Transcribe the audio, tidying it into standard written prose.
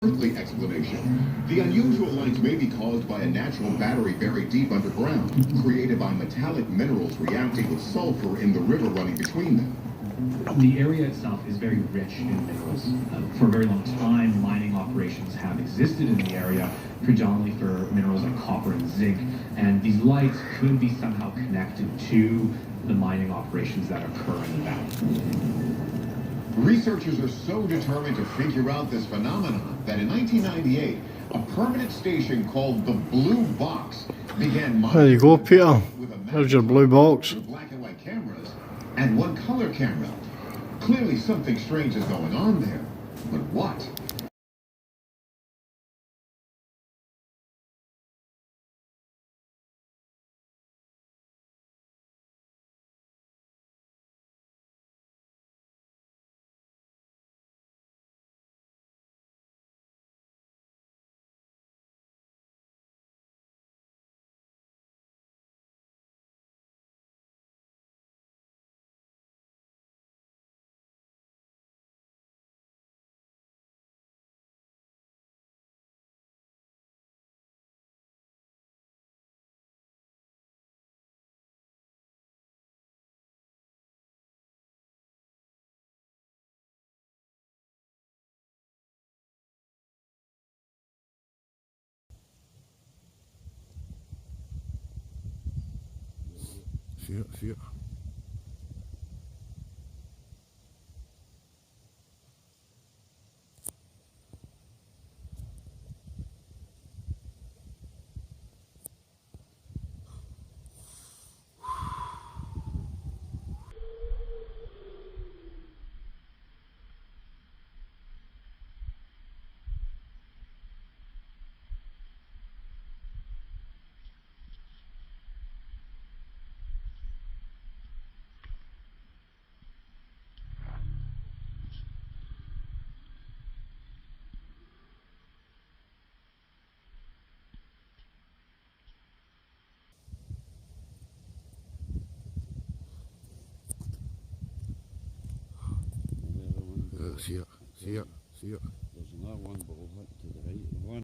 earthly explanation. The unusual lights may be caused by a natural battery buried deep underground, created by metallic minerals reacting with sulfur in the river running between them. The area itself is very rich in minerals. For a very long time, mining operations have existed in the area, predominantly for minerals like copper and zinc, and these lights could be somehow connected to the mining operations that occur in the valley. Researchers are so determined to figure out this phenomenon that in 1998, a permanent station called the Blue Box began There you go, Peter. with a There's your blue box. black and white cameras and one color camera. Clearly something strange is going on there. But what? Vier. Vier. There's another one, but we'll hit to the right of one.